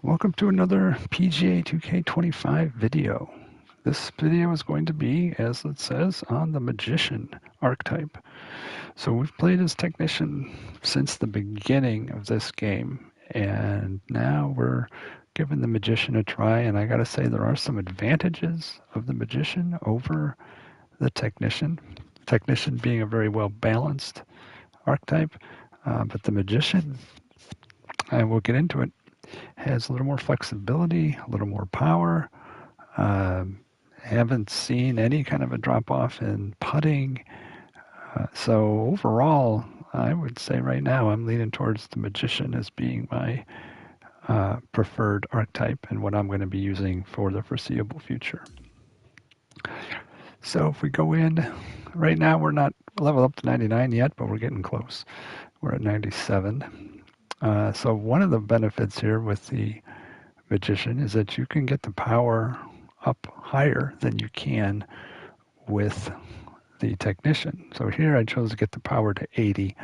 Welcome to another PGA 2K25 video. This video is going to be, as it says, on the Magician archetype. So we've played as Technician since the beginning of this game, and now we're giving the Magician a try, and I gotta say there are some advantages of the Magician over the Technician. Technician being a very well balanced archetype, but the Magician, and we'll get into it, has a little more flexibility, a little more power. Haven't seen any kind of a drop off in putting. So overall, I would say right now I'm leaning towards the Magician as being my preferred archetype and what I'm going to be using for the foreseeable future. So if we go in, right now we're not leveled up to 99 yet, but we're getting close. We're at 97. So one of the benefits here with the Magician is that you can get the power up higher than you can with the Technician. So here I chose to get the power to 80,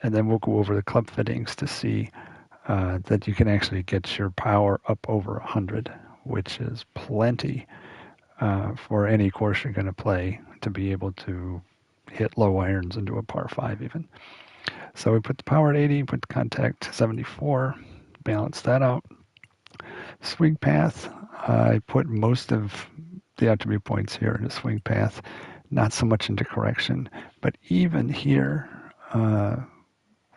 and then we'll go over the club fittings to see that you can actually get your power up over 100, which is plenty for any course you're going to play to be able to hit low irons into a par 5 even. So we put the power at 80, put the contact 74, balance that out. Swing path, I put most of the attribute points here into swing path, not so much into correction. But even here,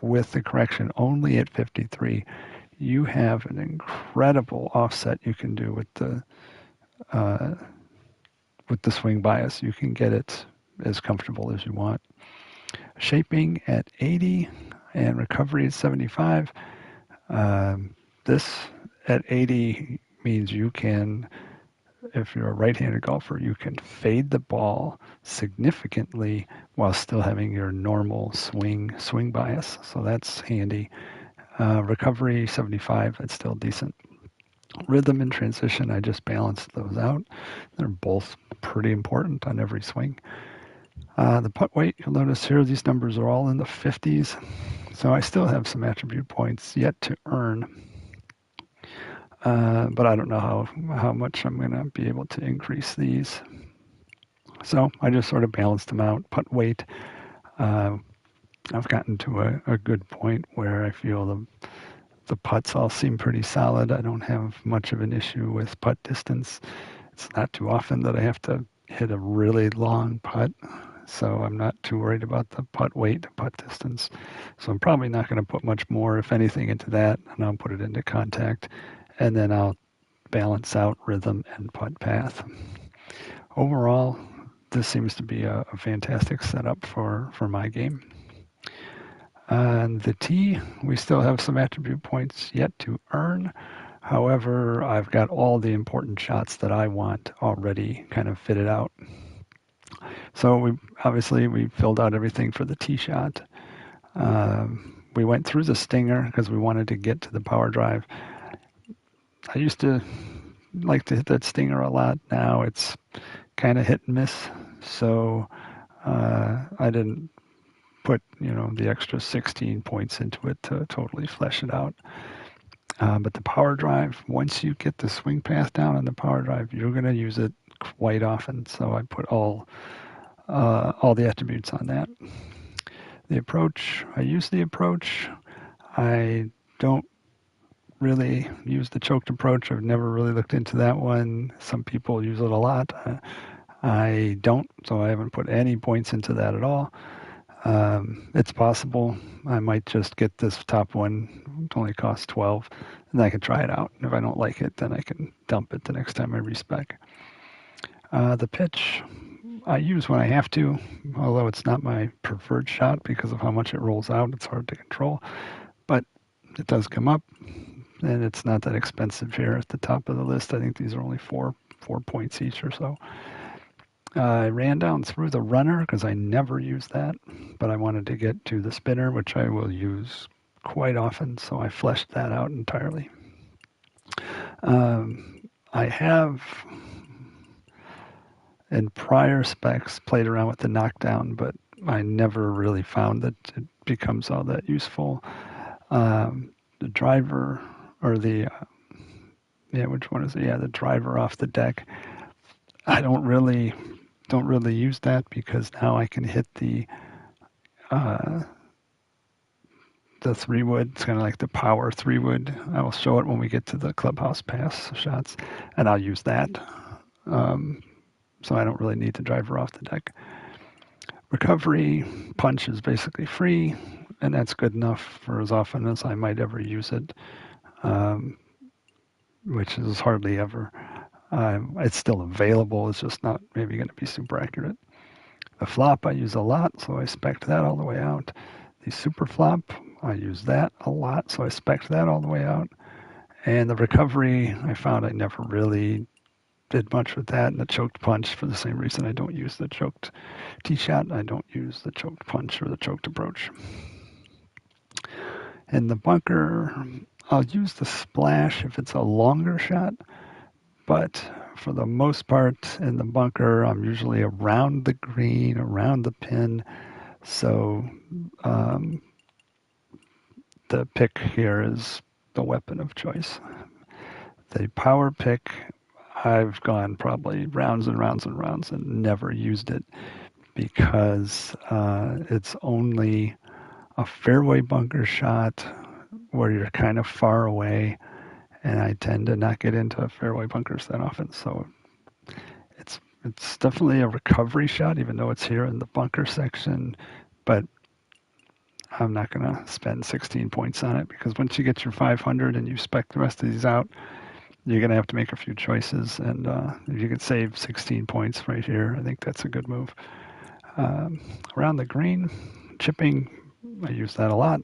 with the correction only at 53, you have an incredible offset you can do with the swing bias. You can get it as comfortable as you want. Shaping at 80 and recovery at 75. This at 80 means you can, if you're a right-handed golfer, you can fade the ball significantly while still having your normal swing bias. So that's handy. Recovery 75, that's still decent. Rhythm and transition, I just balanced those out. They're both pretty important on every swing. The putt weight, you'll notice here these numbers are all in the 50s. So I still have some attribute points yet to earn. But I don't know how much I'm going to be able to increase these. So I just sort of balanced them out. Putt weight, I've gotten to a good point where I feel the putts all seem pretty solid. I don't have much of an issue with putt distance. It's not too often that I have to hit a really long putt. So I'm not too worried about the putt weight, putt distance. So I'm probably not going to put much more, if anything, into that, and I'll put it into contact. And then I'll balance out rhythm and putt path. Overall, this seems to be a fantastic setup for my game. On the tee, we still have some attribute points yet to earn. However, I've got all the important shots that I want already kind of fitted out. So we filled out everything for the tee shot. We went through the stinger because we wanted to get to the power drive. I used to like to hit that stinger a lot. Now it's kind of hit and miss. So I didn't put, the extra 16 points into it to totally flesh it out. But the power drive, once you get the swing path down on the power drive, you're going to use it quite often. So I put all the attributes on that. The approach, I use the approach. I don't really use the choked approach. I've never really looked into that one. Some people use it a lot. I don't, so I haven't put any points into that at all. It's possible I might just get this top one. It only costs 12, and I can try it out. And if I don't like it, then I can dump it the next time I respec. The pitch I use when I have to, although it's not my preferred shot because of how much it rolls out. It's hard to control, but it does come up, and it's not that expensive here at the top of the list. I think these are only four points each or so. I ran down through the runner because I never use that, but I wanted to get to the spinner, which I will use quite often, so I fleshed that out entirely. I have, in prior specs, played around with the knockdown, but I never really found that it becomes all that useful. The driver, or the Yeah, which one is it? Yeah, the driver off the deck. I don't really use that because now I can hit uh, the 3-wood. It's kind of like the power 3-wood. I will show it when we get to the clubhouse pass shots, and I'll use that. Um, so I don't really need the driver off the deck. Recovery punch is basically free, and that's good enough for as often as I might ever use it, um, which is hardly ever. It's still available. It's just not maybe going to be super accurate. The flop I use a lot, so I spec that all the way out. The super flop, I use that a lot, so I spec that all the way out. And the recovery, I found I never really did much with that. And the choked punch, for the same reason I don't use the choked tee shot, I don't use the choked punch or the choked approach. In the bunker, I'll use the splash if it's a longer shot, but for the most part in the bunker, I'm usually around the green, around the pin. So um, the pick here is the weapon of choice. The power pick, I've gone probably rounds and rounds and rounds and never used it because it's only a fairway bunker shot where you're kind of far away, and I tend to not get into fairway bunkers that often. So it's definitely a recovery shot, even though it's here in the bunker section. But I'm not going to spend 16 points on it because once you get your 500 and you spec the rest of these out, you're going to have to make a few choices. And if you could save 16 points right here, I think that's a good move. Around the green, chipping, I use that a lot.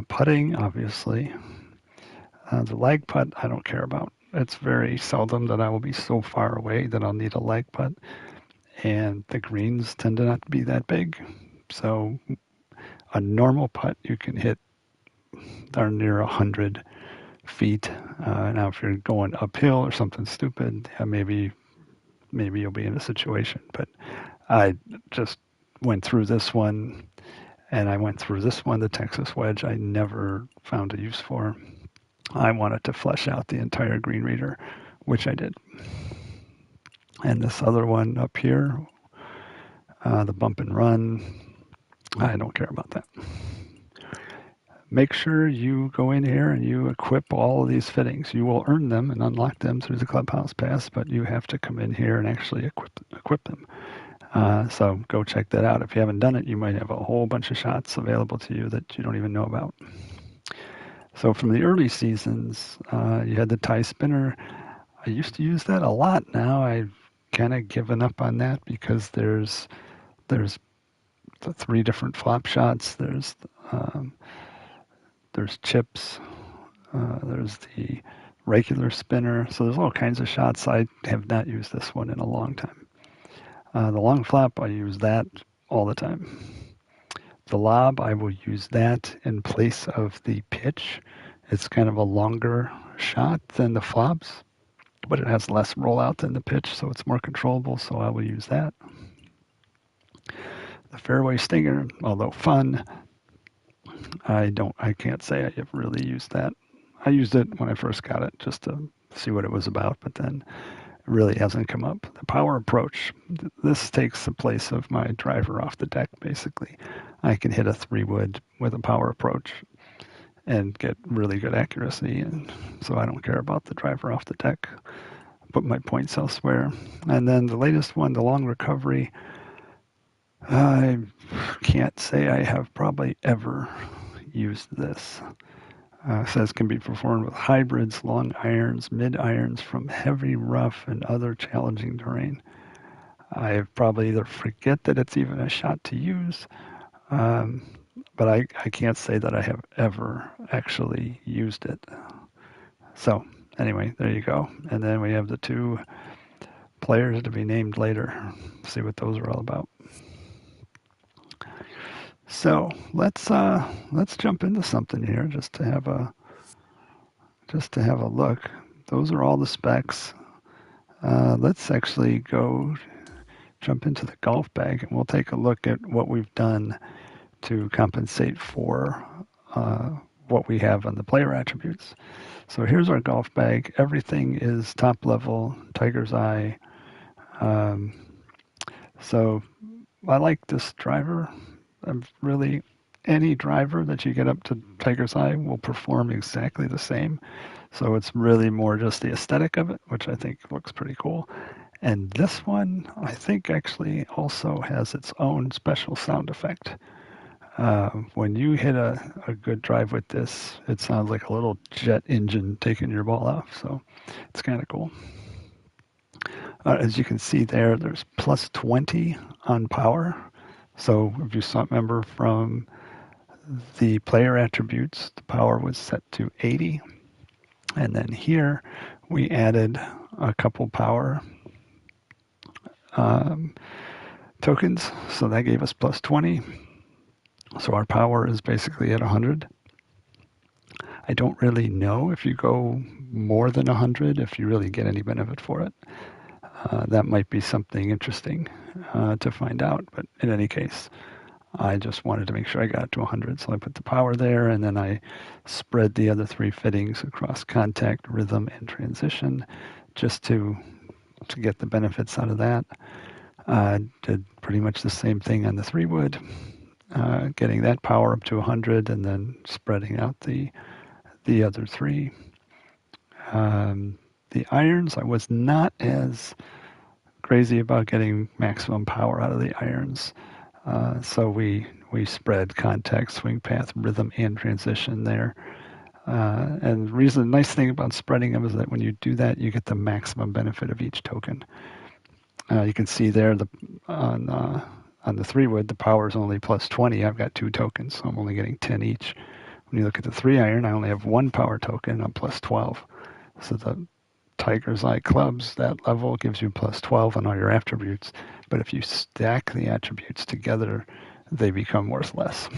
Putting, obviously. The lag putt, I don't care about. It's very seldom that I will be so far away that I'll need a lag putt. And the greens tend to not be that big. So a normal putt you can hit darn near 100 feet. Now, if you're going uphill or something stupid, yeah, maybe you'll be in a situation. But I just went through this one, and I went through this one, the Texas wedge. I never found a use for. I wanted to flesh out the entire green reader, which I did. And this other one up here, the bump and run, I don't care about that. Make sure you go in here and you equip all of these fittings. You will earn them and unlock them through the clubhouse pass, but you have to come in here and actually equip them. So go check that out. If you haven't done it, you might have a whole bunch of shots available to you that you don't even know about. So from the early seasons, you had the tie spinner. I used to use that a lot. Now I've kind of given up on that because there's the 3 different flop shots. There's chips. There's the regular spinner. So there's all kinds of shots. I have not used this one in a long time. The long flop, I use that all the time. The lob, I will use that in place of the pitch. It's kind of a longer shot than the flops, but it has less rollout than the pitch, so it's more controllable, so I will use that. The fairway stinger, although fun, I can't say I have really used that. I used it when I first got it just to see what it was about, but then it really hasn't come up. The power approach, this takes the place of my driver off the deck, basically. I can hit a 3-wood with a power approach and get really good accuracy, and so I don't care about the driver off the deck. Put my points elsewhere. And then the latest one, the long recovery, I can't say I have probably ever used this. Says can be performed with hybrids, long irons, mid irons from heavy, rough, and other challenging terrain. I probably either forget that it's even a shot to use, but I can't say that I have ever actually used it. So anyway, there you go. And then we have the 2 players to be named later. See what those are all about. So let's jump into something here just to have a look. Those are all the specs. Let's actually go jump into the golf bag and we'll take a look at what we've done to compensate for what we have on the player attributes. So here's our golf bag. Everything is top level, Tiger's Eye. Um, so I like this driver. Really, any driver that you get up to Tiger's Eye will perform exactly the same. So it's really more just the aesthetic of it, which I think looks pretty cool. And this one, I think, actually also has its own special sound effect. When you hit a good drive with this, it sounds like a little jet engine taking your ball off. So it's kind of cool. As you can see there, there's plus 20 on power. So if you remember from the player attributes, the power was set to 80. And then here we added a couple power tokens. So that gave us plus 20. So our power is basically at 100. I don't really know if you go more than 100, if you really get any benefit for it. That might be something interesting to find out. But in any case, I just wanted to make sure I got to 100. So I put the power there, and then I spread the other three fittings across contact, rhythm, and transition just to get the benefits out of that. Did pretty much the same thing on the 3-wood, getting that power up to 100 and then spreading out the other three. The irons, I was not as crazy about getting maximum power out of the irons. So we spread contact, swing path, rhythm, and transition there. And the nice thing about spreading them is that when you do that, you get the maximum benefit of each token. You can see there on the 3-wood, the power is only plus 20. I've got 2 tokens, so I'm only getting 10 each. When you look at the 3-iron, I only have 1 power token. I'm plus 12. So the Tiger's Eye clubs, that level gives you plus 12 on all your attributes. But if you stack the attributes together, they become worth less.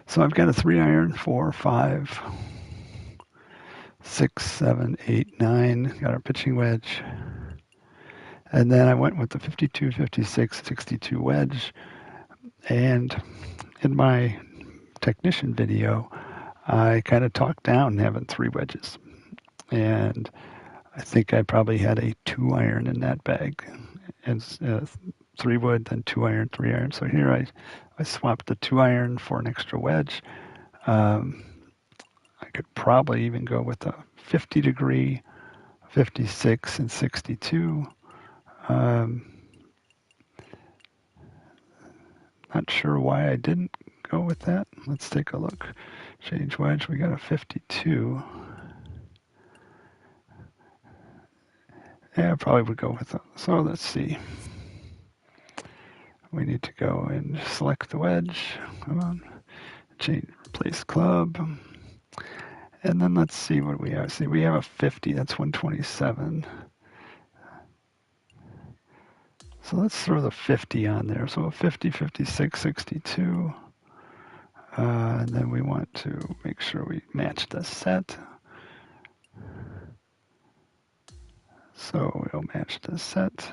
So I've got a 3-iron, 4, 5, 6, 7, 8, 9. Got our pitching wedge. And then I went with the 52, 56, 62 wedge. And in my technician video, I kind of talked down having 3 wedges. And I think I probably had a 2-iron in that bag. And 3-wood, then 2-iron, 3-iron. So here I swapped the 2-iron for an extra wedge. I could probably even go with a 50 degree, 56, and 62. Not sure why I didn't go with that. Let's take a look. Change wedge, we got a 52. Yeah, I probably would go with that. So let's see. We need to go and select the wedge. Come on. Change, replace club. And then let's see what we have. See, we have a 50. That's 127. So let's throw the 50 on there. So a 50, 56, 62. And then we want to make sure we match the set. So we'll match the set.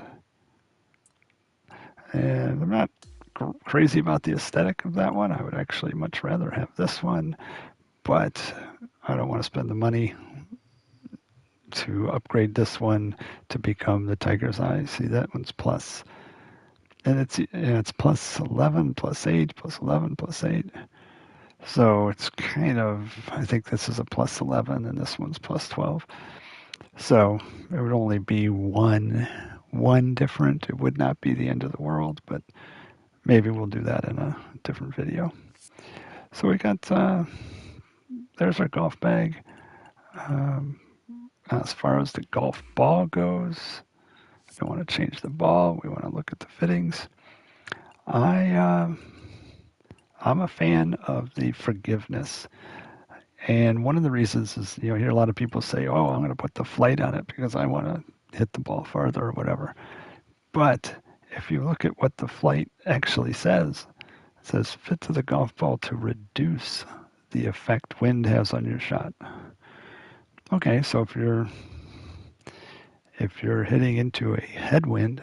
And I'm not crazy about the aesthetic of that one. I would actually much rather have this one, but I don't want to spend the money to upgrade this one to become the Tiger's Eye. See, that one's plus. And it's plus 11, plus 8, plus 11, plus 8. So it's kind of, I think this is a plus 11 and this one's plus 12. So it would only be one different. It would not be the end of the world, but maybe we'll do that in a different video. So we got, there's our golf bag. As far as the golf ball goes, we don't want to change the ball. We want to look at the fittings. I'm a fan of the forgiveness. And one of the reasons is, you hear a lot of people say, oh, I'm going to put the flight on it because I want to hit the ball farther or whatever. But if you look at what the flight actually says, it says fit to the golf ball to reduce the effect wind has on your shot. Okay, so if you're hitting into a headwind,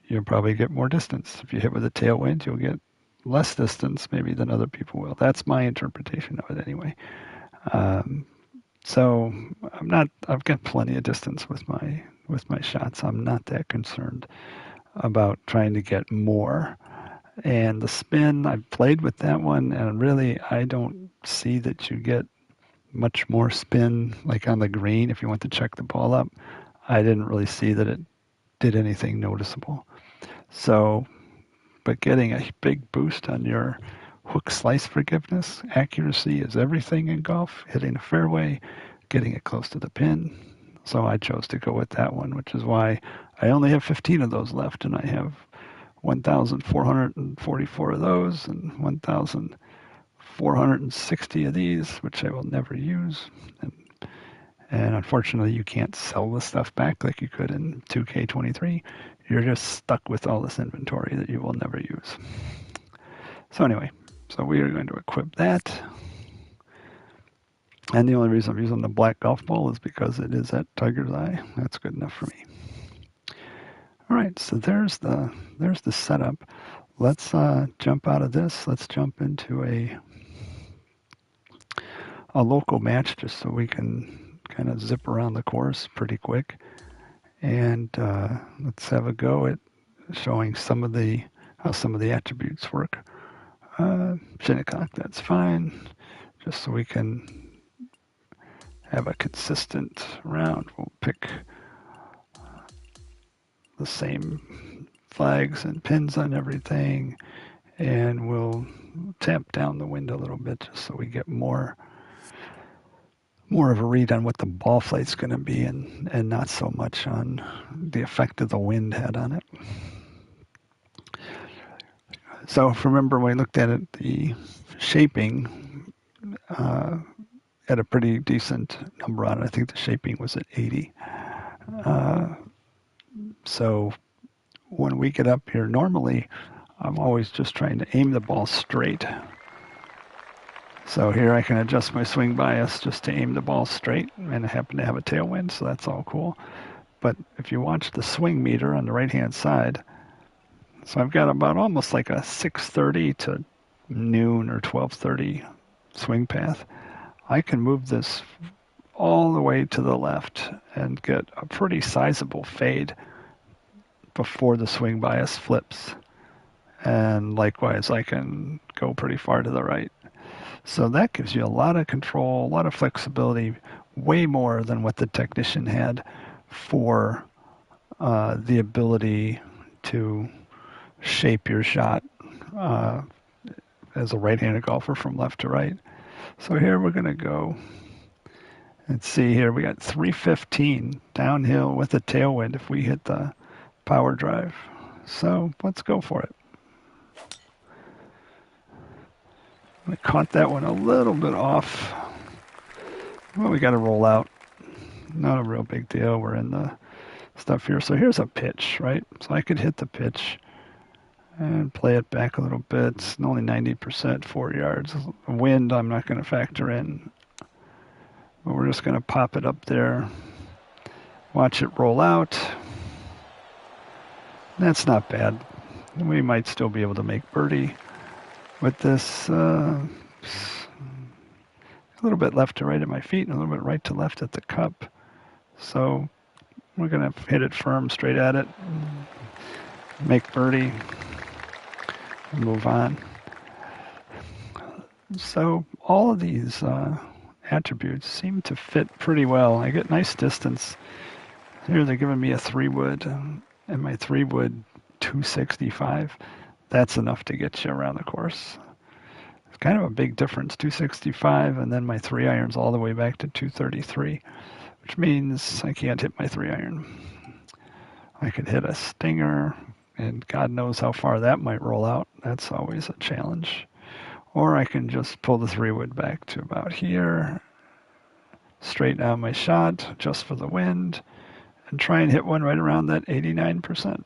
you'll probably get more distance. If you hit with a tailwind, you'll get less distance maybe than other people will. That's my interpretation of it anyway. Um, so I've got plenty of distance with my shots. I'm not that concerned about trying to get more. And the spin, I've played with that one, and really I don't see that you get much more spin like on the green if you want to check the ball up. I didn't really see that it did anything noticeable. So, but getting a big boost on your hook slice forgiveness, accuracy is everything in golf, hitting the fairway, getting it close to the pin. So I chose to go with that one, which is why I only have 15 of those left, and I have 1,444 of those and 1,460 of these, which I will never use. And unfortunately, you can't sell the stuff back like you could in 2K23. You're just stuck with all this inventory that you will never use. So anyway, so we are going to equip that. And the only reason I'm using the black golf ball is because it is at Tiger's Eye. That's good enough for me. All right, so there's the setup. Let's jump out of this. Let's jump into a local match just so we can kind of zip around the course pretty quick. And let's have a go at showing how some of the attributes work. Shinnecock, that's fine. Just so we can have a consistent round. We'll pick the same flags and pins on everything, and we'll tap down the wind a little bit just so we get more of a read on what the ball flight's going to be, and not so much on the effect that the wind had on it. So if remember when we looked at it, the shaping had a pretty decent number on it. I think the shaping was at 80. So when we get up here, normally I'm always just trying to aim the ball straight. So here I can adjust my swing bias just to aim the ball straight, and I happen to have a tailwind, so that's all cool. But if you watch the swing meter on the right-hand side, so I've got about almost like a 6:30 to noon or 12:30 swing path. I can move this all the way to the left and get a pretty sizable fade before the swing bias flips. And likewise, I can go pretty far to the right. So that gives you a lot of control, a lot of flexibility, way more than what the technician had for the ability to shape your shot as a right-handed golfer from left to right. So here we're going to go and see here. We got 315 downhill with a tailwind if we hit the power drive. So let's go for it. I caught that one a little bit off. Well, we got to roll out. Not a real big deal. We're in the stuff here. So here's a pitch, right? So I could hit the pitch and play it back a little bit. It's only 90%, 4 yards. Wind, I'm not going to factor in. But we're just going to pop it up there. Watch it roll out. That's not bad. We might still be able to make birdie with this. A little bit left to right at my feet and a little bit right to left at the cup. So we're going to hit it firm, straight at it, make birdie, and move on. So all of these attributes seem to fit pretty well. I get nice distance. Here they're giving me a 3-wood, and my 3-wood 265. That's enough to get you around the course. It's kind of a big difference, 265, and then my 3-iron's all the way back to 233, which means I can't hit my 3-iron. I could hit a stinger, and God knows how far that might roll out. That's always a challenge. Or I can just pull the 3-wood back to about here, straighten out my shot just for the wind, and try and hit one right around that 89%.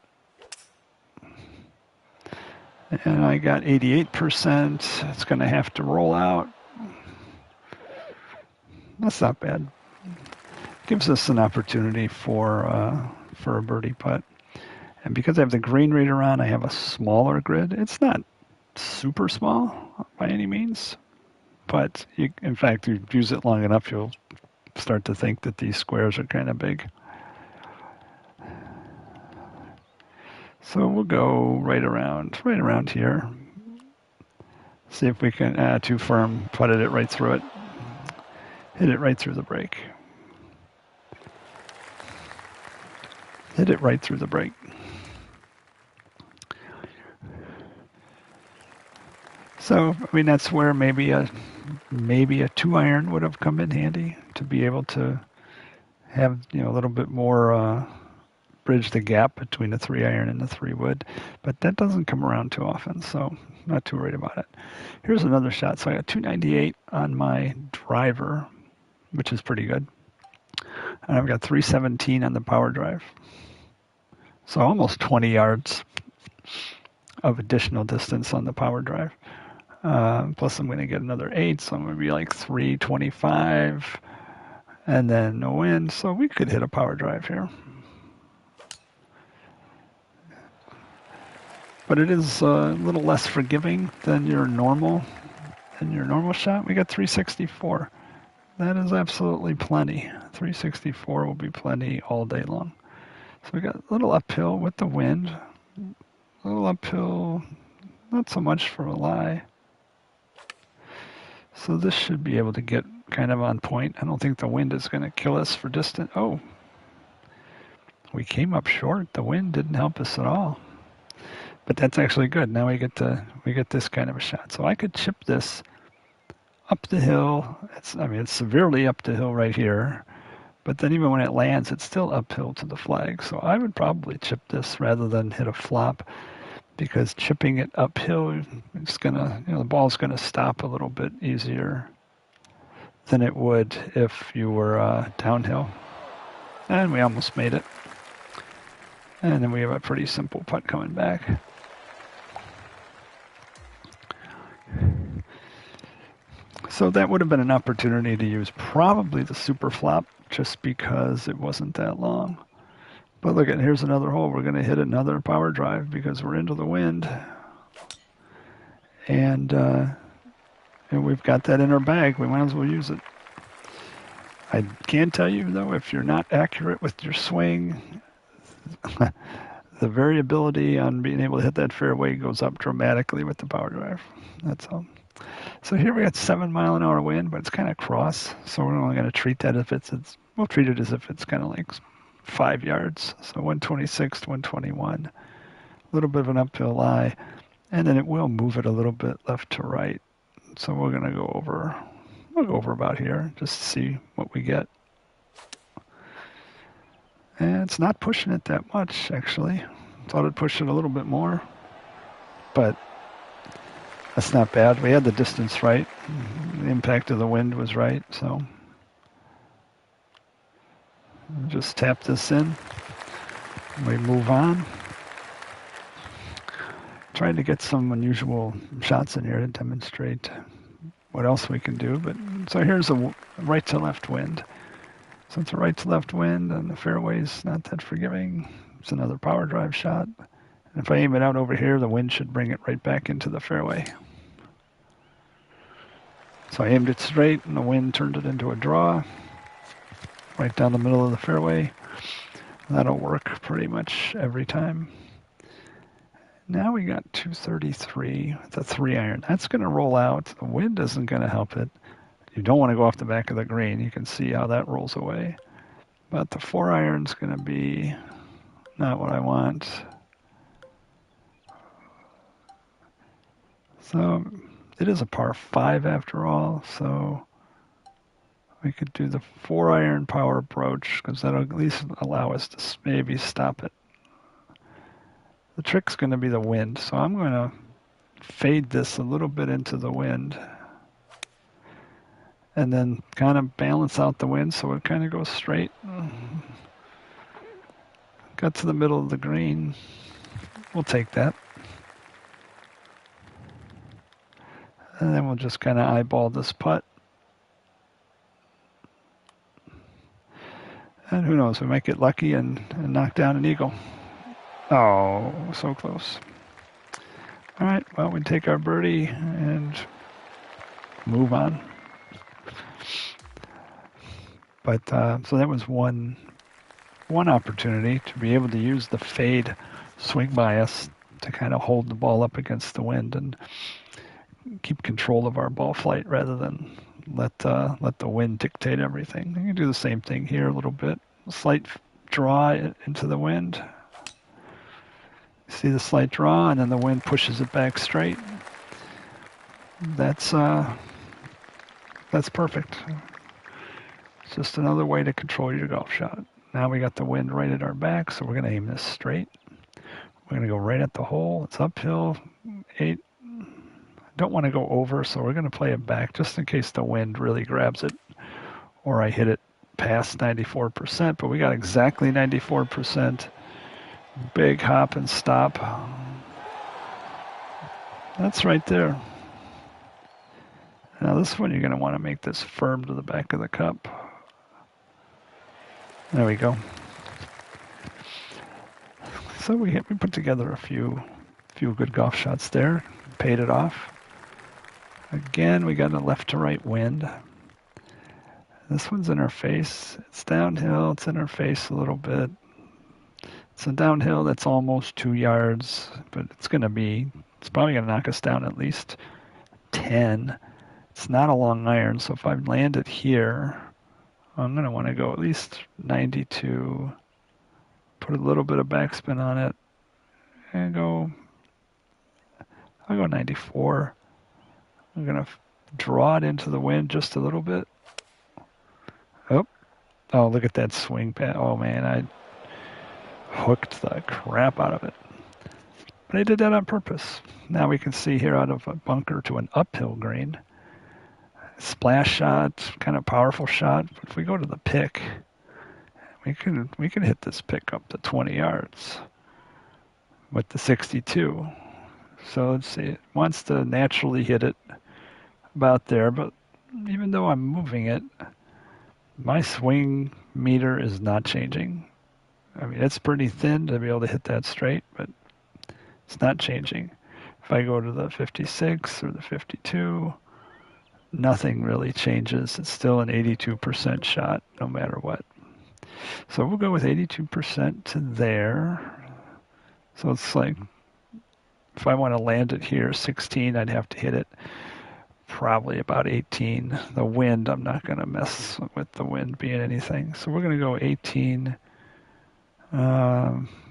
And I got 88%. It's going to have to roll out. That's not bad. Gives us an opportunity for a birdie putt. And because I have the green reader on, I have a smaller grid. It's not super small by any means, but in fact, you use it long enough, you'll start to think that these squares are kind of big. So we'll go right around here. See if we can, too firm, putted it right through it. Hit it right through the break. Hit it right through the break. So, I mean, that's where maybe a 2-iron would have come in handy to be able to have, a little bit more, bridge the gap between the 3-iron and the 3-wood. But that doesn't come around too often, so not too worried about it. Here's another shot. So I got 298 on my driver, which is pretty good. And I've got 317 on the power drive. So almost 20 yards of additional distance on the power drive. Plus I'm going to get another 8, so I'm going to be like 325. And then no wind, so we could hit a power drive here. But it is a little less forgiving than your normal shot. We got 364. That is absolutely plenty. 364 will be plenty all day long. So we got a little uphill with the wind. A little uphill, not so much for a lie. So this should be able to get kind of on point. I don't think the wind is going to kill us for distance. Oh, we came up short. The wind didn't help us at all. But that's actually good. Now we get this kind of a shot. So I could chip this up the hill. It's severely up the hill right here. But then even when it lands, it's still uphill to the flag. So I would probably chip this rather than hit a flop, because chipping it uphill, it's gonna, the ball's gonna stop a little bit easier than it would if you were downhill. And we almost made it. And then we have a pretty simple putt coming back. So that would have been an opportunity to use probably the super flop, just because it wasn't that long. But look at, here's another hole. We're going to hit another power drive because we're into the wind. And we've got that in our bag. We might as well use it. I can tell you, though, if you're not accurate with your swing, the variability on being able to hit that fairway goes up dramatically with the power drive. That's all. So here we got 7-mile-an-hour wind, but it's kind of cross. So we're only going to treat that we'll treat it as if it's kind of like 5 yards. So 126 to 121. A little bit of an uphill lie. And then it will move it a little bit left to right. So we're going to go over. We'll go over about here just to see what we get. And it's not pushing it that much, actually. Thought it'd push it a little bit more. But that's not bad. We had the distance right. The impact of the wind was right. So we'll just tap this in. We move on. Trying to get some unusual shots in here to demonstrate what else we can do. But so here's a right to left wind. So it's a right to left wind, and the fairway's not that forgiving. It's another power drive shot. And if I aim it out over here, the wind should bring it right back into the fairway. So I aimed it straight, and the wind turned it into a draw right down the middle of the fairway. That'll work pretty much every time. Now we got 233 with a 3-iron. That's going to roll out. The wind isn't going to help it. You don't want to go off the back of the green. You can see how that rolls away. But the 4-iron's going to be not what I want. So it is a par 5 after all. So we could do the 4-iron power approach, because that'll at least allow us to maybe stop it. The trick's going to be the wind. So I'm going to fade this a little bit into the wind. And then kind of balance out the wind so it kind of goes straight. Got to the middle of the green. We'll take that. And then we'll just kind of eyeball this putt. And who knows, we might get lucky and knock down an eagle. Oh, so close. All right, well, we take our birdie and move on. But so that was one opportunity to be able to use the fade swing bias to kind of hold the ball up against the wind and keep control of our ball flight rather than let the wind dictate everything. You can do the same thing here a little bit. Slight draw into the wind. See the slight draw, and then the wind pushes it back straight. That's perfect. It's just another way to control your golf shot. Now we got the wind right at our back, so we're going to aim this straight. We're going to go right at the hole. It's uphill, 8. Don't want to go over, so we're going to play it back just in case the wind really grabs it or I hit it past 94%, but we got exactly 94%. Big hop and stop. That's right there. Now this one, you're going to want to make this firm to the back of the cup. There we go. So we put together a few good golf shots there. Paid it off. Again, we got a left to right wind. This one's in our face. It's downhill. It's in our face a little bit. It's a downhill that's almost 2 yards, but it's probably going to knock us down at least 10. It's not a long iron, so if I land it here, I'm going to want to go at least 92, put a little bit of backspin on it, and I'll go 94. I'm going to draw it into the wind just a little bit. Oh, look at that swing pad. Oh, man, I hooked the crap out of it. But I did that on purpose. Now we can see here out of a bunker to an uphill green. Splash shot, kind of powerful shot. But if we go to the pick, we can hit this pick up to 20 yards with the 62. So let's see. It wants to naturally hit it about there, but even though I'm moving it, my swing meter is not changing. I mean, it's pretty thin to be able to hit that straight, but it's not changing. If I go to the 56 or the 52, nothing really changes. It's still an 82% shot no matter what. So we'll go with 82% to there. So it's like, if I want to land it here, 16, I'd have to hit it probably about 18. The wind, I'm not going to mess with the wind being anything. So we're going to go 18.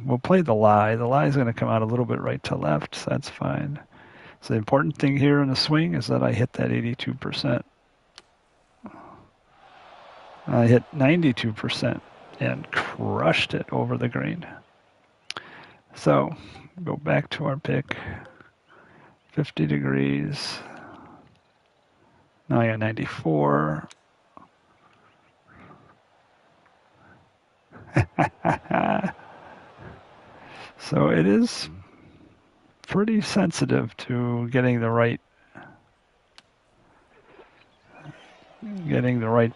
We'll play the lie. The lie is going to come out a little bit right to left, so that's fine. So the important thing here in the swing is that I hit that 82%. I hit 92% and crushed it over the green. So go back to our pick. 50 degrees. Now I got 94. So it is pretty sensitive to getting the right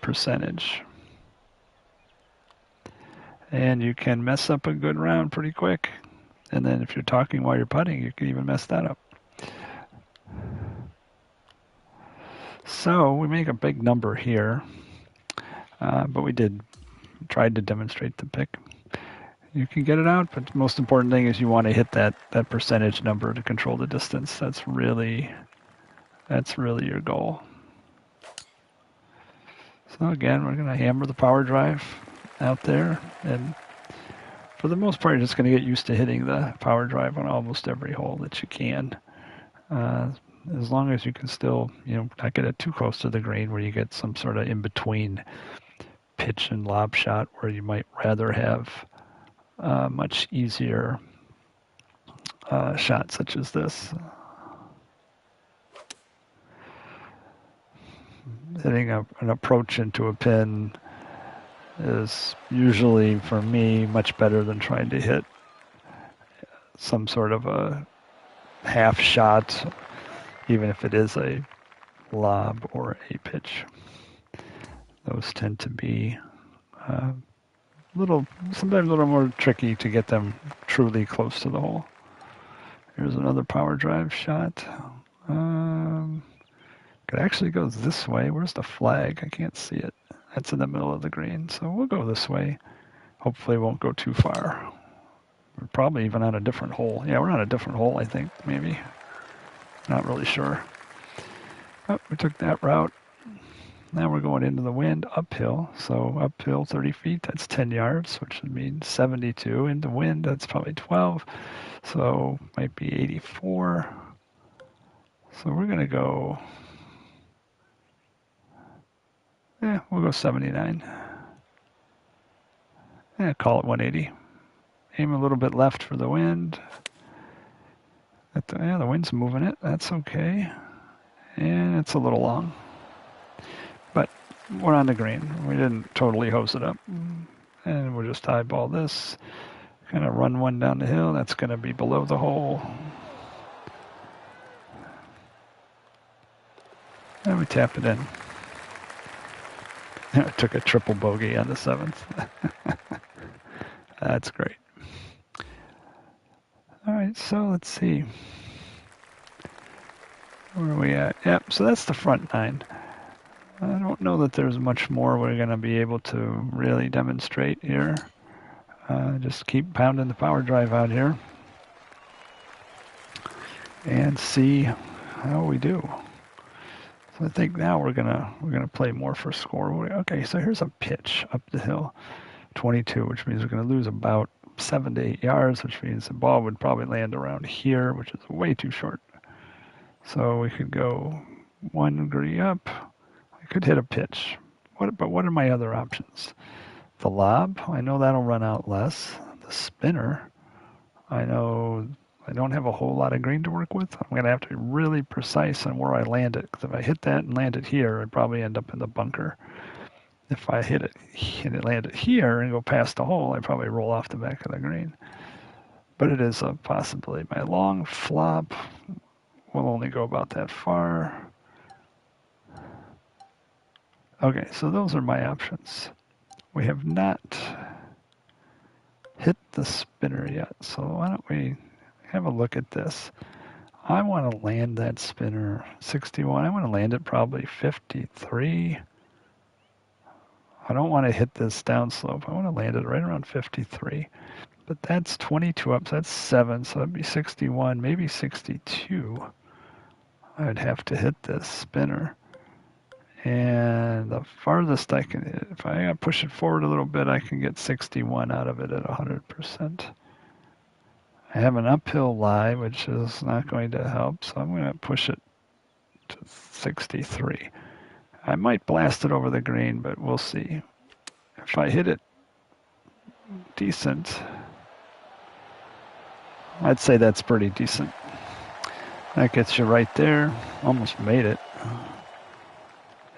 percentage. And you can mess up a good round pretty quick. And then if you're talking while you're putting, you can even mess that up. So we make a big number here, but we tried to demonstrate the pick. You can get it out, but the most important thing is you want to hit that percentage number to control the distance. That's really your goal. So again, we're going to hammer the power drive out there, and for the most part, you're just going to get used to hitting the power drive on almost every hole that you can. As long as you can still, not get it too close to the green where you get some sort of in-between pitch and lob shot where you might rather have much easier shot such as this. Hitting an approach into a pin is usually, for me, much better than trying to hit some sort of a half shot, even if it is a lob or a pitch. Those tend to be sometimes a little more tricky to get them truly close to the hole. Here's another power drive shot. It actually goes this way. Where's the flag? I can't see it. That's in the middle of the green. So we'll go this way. Hopefully it won't go too far. We're probably even on a different hole. Yeah, we're on a different hole, I think, maybe. Not really sure. Oh, we took that route. Now we're going into the wind uphill. So uphill 30 feet, that's 10 yards, which would mean 72. Into wind, that's probably 12. So might be 84. So we're going to go, we'll go 79. Yeah, call it 180. Aim a little bit left for the wind. The wind's moving it. That's okay. And it's a little long. But we're on the green. We didn't totally hose it up. And we'll just eyeball this. Kind of run one down the hill. That's going to be below the hole. And we tap it in. I took a triple bogey on the 7th. That's great. All right, so let's see. Where are we at? Yep, so that's the front 9. I don't know that there's much more we're going to be able to really demonstrate here. Just keep pounding the power drive out here and see how we do. So I think now we're gonna play more for score. Okay, so here's a pitch up the hill, 22, which means we're gonna lose about 7 to 8 yards, which means the ball would probably land around here, which is way too short. So we could go 1 degree up. I could hit a pitch. But what are my other options? The lob, I know that'll run out less. The spinner, I know I don't have a whole lot of green to work with. I'm going to have to be really precise on where I land it, because if I hit that and land it here, I'd probably end up in the bunker. If I hit it and land it here and go past the hole, I'd probably roll off the back of the green. But it is a possibility. My long flop will only go about that far. Okay, so those are my options. We have not hit the spinner yet, so why don't we have a look at this. I want to land that spinner 61. I want to land it probably 53. I don't want to hit this downslope. I want to land it right around 53. But that's 22 up, so that's 7, so that'd be 61, maybe 62. I'd have to hit this spinner. And the farthest I can hit, if I push it forward a little bit, I can get 61 out of it at 100%. I have an uphill lie, which is not going to help, so I'm going to push it to 63. I might blast it over the green, but we'll see. If I hit it decent, I'd say that's pretty decent. That gets you right there. Almost made it.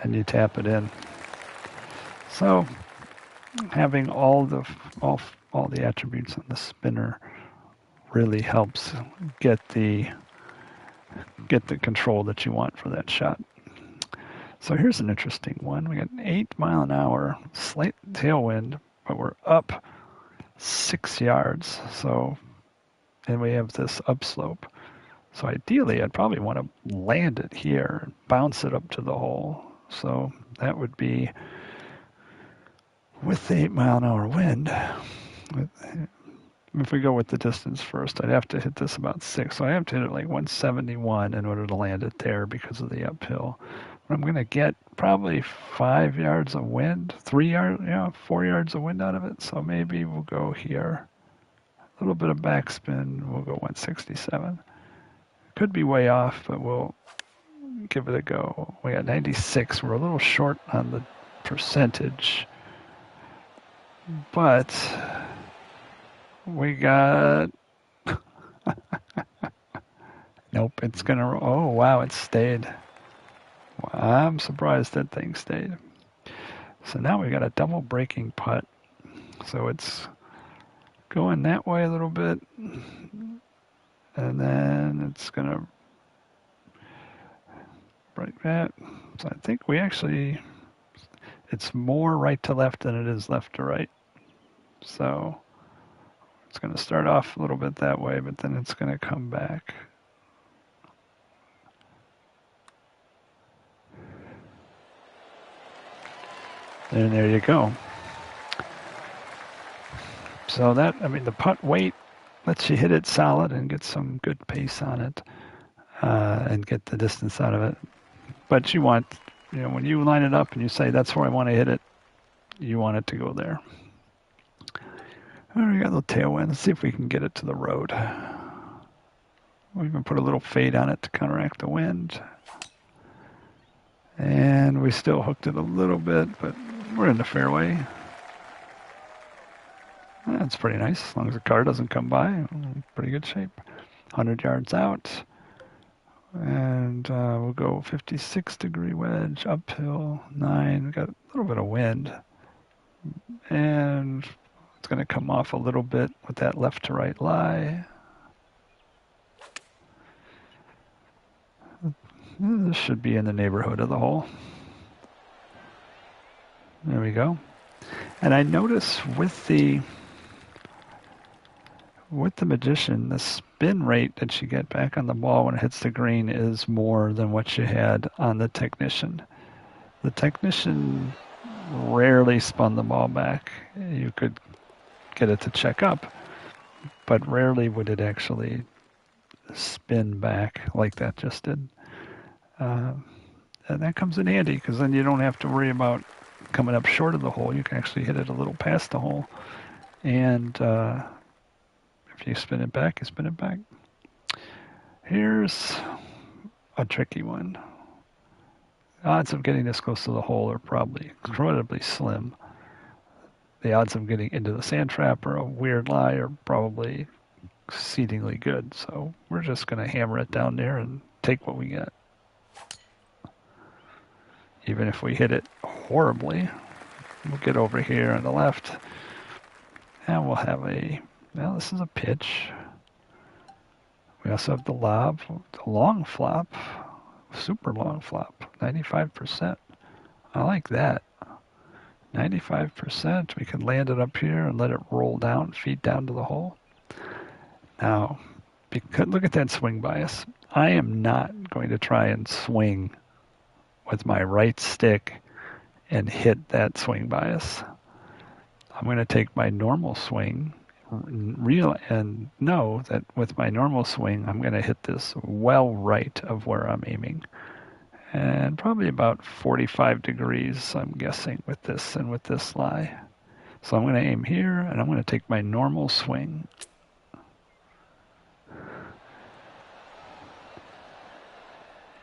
And you tap it in. So having all the attributes on the spinner really helps get the control that you want for that shot. So here's an interesting one. We got an 8 mile an hour slight tailwind, but we're up 6 yards. So, and we have this upslope. So ideally, I'd probably want to land it here and bounce it up to the hole. So that would be with the 8 mile an hour wind. If we go with the distance first, I'd have to hit this about 6. So I have to hit it like 171 in order to land it there because of the uphill. But I'm going to get probably 5 yards of wind, 4 yards of wind out of it. So maybe we'll go here. A little bit of backspin. We'll go 167. Could be way off, but we'll give it a go. We got 96. We're a little short on the percentage. But we got... Nope, it's going to... Oh, wow, it stayed. I'm surprised that thing stayed. So now we got a double breaking putt. So it's going that way a little bit. And then it's going to break that. So I think we actually... It's more right to left than it is left to right. So It's going to start off a little bit that way, but then it's going to come back. And there you go. So that, I mean, the putt weight lets you hit it solid and get some good pace on it, and get the distance out of it. But you want, when you line it up and you say, that's where I want to hit it, you want it to go there. All right, we got a little tailwind. Let's see if we can get it to the road. We'll even put a little fade on it to counteract the wind. And we still hooked it a little bit, but we're in the fairway. That's pretty nice. As long as the car doesn't come by, pretty good shape. 100 yards out. And we'll go 56-degree wedge, uphill, 9. We got a little bit of wind. And it's going to come off a little bit with that left to right lie. This should be in the neighborhood of the hole. There we go. And I notice with the Magician, the spin rate that you get back on the ball when it hits the green is more than what you had on the Technician. The Technician rarely spun the ball back. You could get it to check up, but rarely would it actually spin back like that just did. And that comes in handy because then you don't have to worry about coming up short of the hole. You can actually hit it a little past the hole. And if you spin it back, you spin it back. Here's a tricky one. Odds of getting this close to the hole are probably incredibly slim. The odds of getting into the sand trap or a weird lie are probably exceedingly good. So we're just going to hammer it down there and take what we get. Even if we hit it horribly, we'll get over here on the left, and we'll have this is a pitch. We also have the lob, the long flop, super long flop, 95%. I like that. 95%. We can land it up here and let it roll down, feet down to the hole. Now, look at that swing bias. I am not going to try and swing with my right stick and hit that swing bias. I'm going to take my normal swing and know that with my normal swing, I'm going to hit this well right of where I'm aiming. And probably about 45 degrees, I'm guessing, with this and with this lie. So I'm going to aim here, and I'm going to take my normal swing.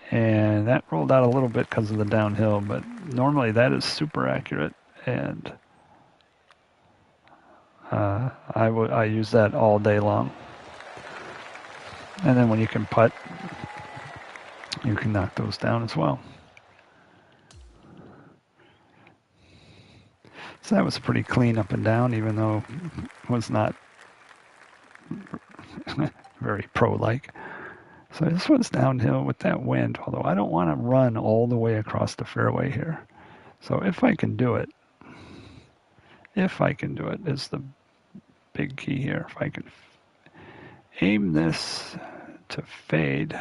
And that rolled out a little bit because of the downhill, but normally that is super accurate, and I use that all day long. And then when you can putt, you can knock those down as well. So that was pretty clean up and down, even though it was not very pro-like. So this one's downhill with that wind, although I don't want to run all the way across the fairway here. So if I can do it is the big key here. If I can aim this to fade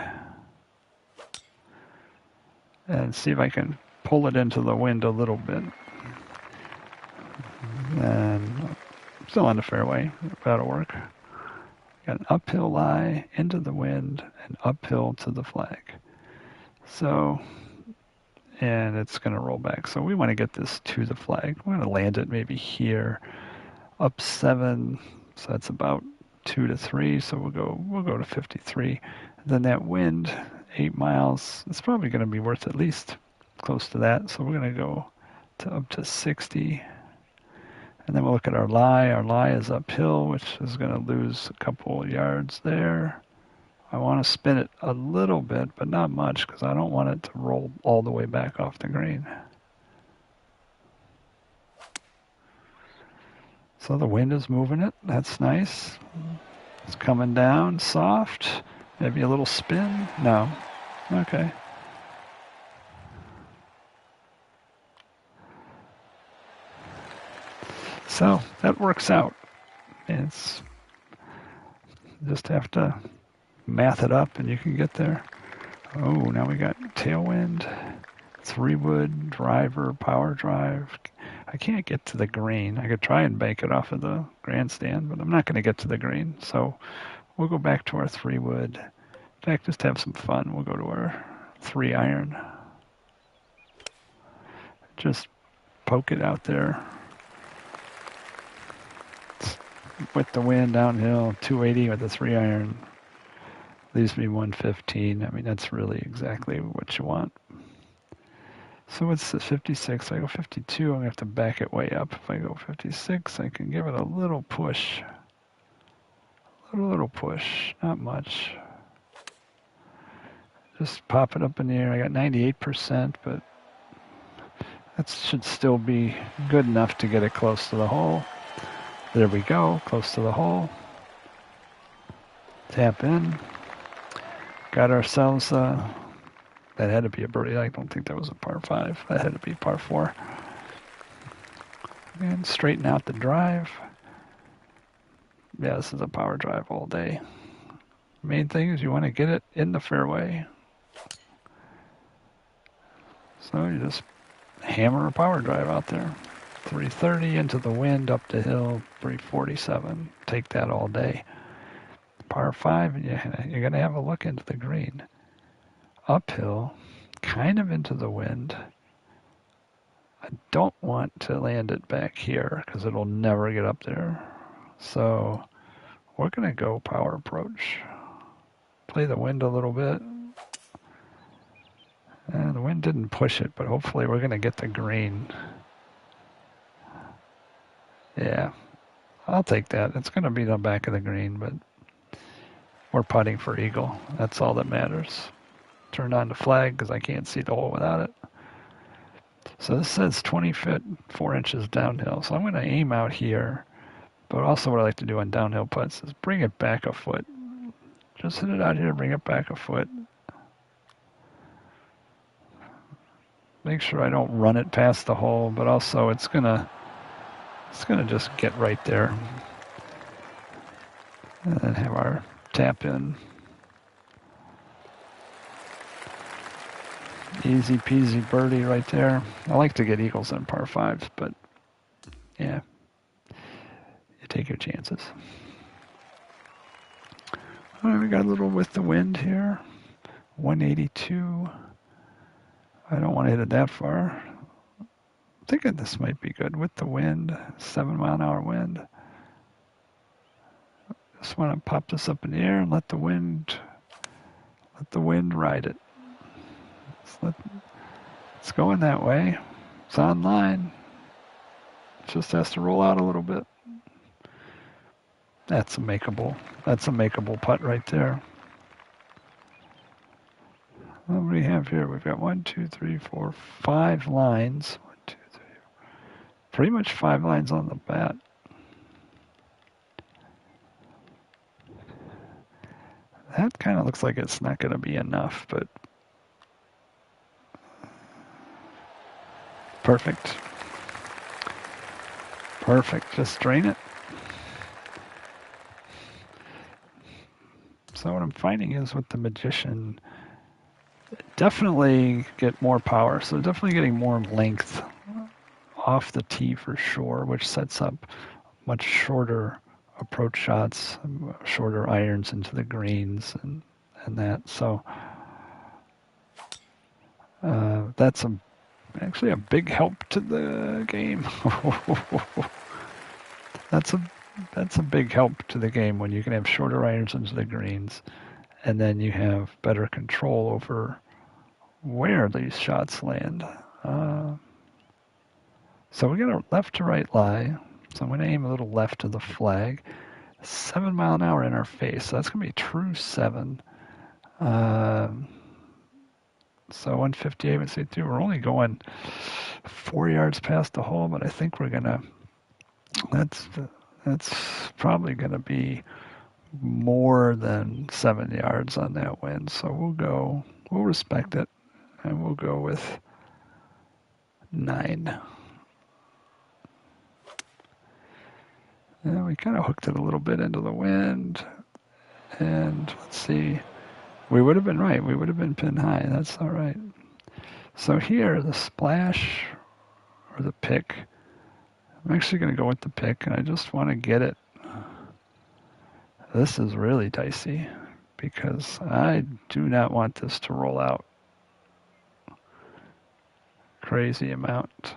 and see if I can pull it into the wind a little bit. And still on the fairway, that'll work. Got an uphill lie into the wind and uphill to the flag. So, and it's going to roll back. So we want to get this to the flag. We're going to land it maybe here, up 7. So that's about 2 to 3. So we'll go to 53. And then that wind, 8 miles. It's probably going to be worth at least close to that. So we're going to go to up to 60. And then we'll look at our lie. Our lie is uphill, which is going to lose a couple of yards there. I want to spin it a little bit, but not much, because I don't want it to roll all the way back off the green. So the wind is moving it. That's nice. It's coming down soft. Maybe a little spin. No. Okay. So that works out. It's Just have to math it up and you can get there. Oh, now we got tailwind, 3-wood, driver, power drive. I can't get to the green. I could try and bank it off of the grandstand, but I'm not going to get to the green. So we'll go back to our 3-wood. In fact, just to have some fun, we'll go to our 3-iron. Just poke it out there. With the wind downhill, 280 with the 3-iron. Leaves me 115. I mean, that's really exactly what you want. So what's the 56? I go 52, I'm going to have to back it way up. If I go 56, I can give it a little push. A little push, not much. Just pop it up in the air. I got 98%, but that should still be good enough to get it close to the hole. There we go, close to the hole. Tap in. Got ourselves that had to be a birdie. I don't think that was a par 5. That had to be par 4. And straighten out the drive. Yeah, this is a power drive all day. Main thing is you want to get it in the fairway. So you just hammer a power drive out there. 330 into the wind, up the hill, 347. Take that all day. Par 5, and you're going to have a look into the green. Uphill, kind of into the wind. I don't want to land it back here because it'll never get up there. So we're going to go power approach. Play the wind a little bit. And the wind didn't push it, but hopefully we're going to get the green. Yeah, I'll take that. It's going to be the back of the green, but we're putting for eagle. That's all that matters. Turned on the flag because I can't see the hole without it. So this says 20 feet, 4 inches downhill. So I'm going to aim out here. But also what I like to do on downhill putts is bring it back a foot. Just hit it out here, bring it back a foot. Make sure I don't run it past the hole, but also it's gonna just get right there. And then have our tap in. Easy peasy birdie right there. I like to get eagles on par 5s, but yeah, you take your chances. All right, we got a little with the wind here. 182. I don't want to hit it that far. I'm thinking this might be good with the wind. 7-mile-an-hour wind. Just want to pop this up in the air and let the wind ride it. It's going that way. It's on line. It just has to roll out a little bit. That's a makeable putt right there. What do we have here? We've got 1, 2, 3, 4, 5 lines. 1, 2, 3. Pretty much 5 lines on the bat. That kind of looks like it's not going to be enough, but perfect. Perfect. Just drain it. So what I'm finding is with the Magician, definitely get more power. So definitely getting more length off the tee for sure, which sets up much shorter approach shots, shorter irons into the greens and that. So that's actually a big help to the game. That's a big help to the game when you can have shorter irons into the greens, and then you have better control over where these shots land. So we got a left to right lie. So I'm going to aim a little left of the flag. 7-mile-an-hour in our face. So that's going to be true 7. So 158, let's see, we're only going 4 yards past the hole, but I think we're going to, that's probably going to be more than 7 yards on that wind. So we'll respect it, and we'll go with 9. And we kind of hooked it a little bit into the wind. And let's see. We would have been right. We would have been pin high. That's all right. So here, the splash or the pick. I'm actually going to go with the pick, and I just want to get it. This is really dicey because I do not want this to roll out crazy amount.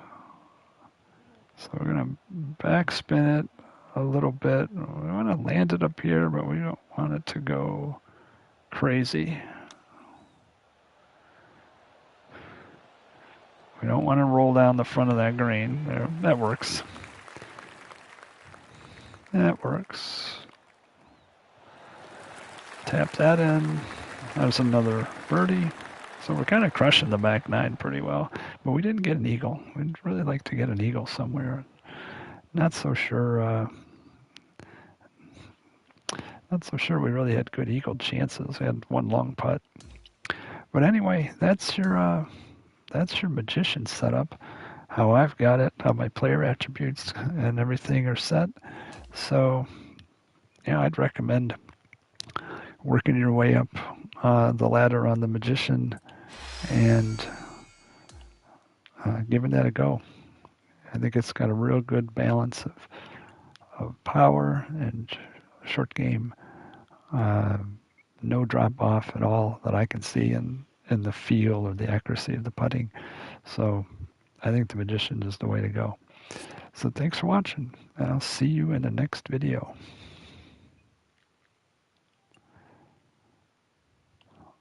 So we're going to backspin it a little bit. We want to land it up here, but we don't want it to go crazy. We don't want to roll down the front of that green. There, that works. That works. Tap that in. There's another birdie. So we're kind of crushing the back nine pretty well. But we didn't get an eagle. We'd really like to get an eagle somewhere. Not so sure. Not so sure we really had good eagle chances. We had one long putt. But anyway, that's your magician setup. How I've got it, how my player attributes and everything are set. So, yeah, I'd recommend working your way up the ladder on the magician and giving that a go. I think it's got a real good balance of power and short game. No drop off at all that I can see in the feel or the accuracy of the putting. So I think the magician is the way to go. So thanks for watching, and I'll see you in the next video.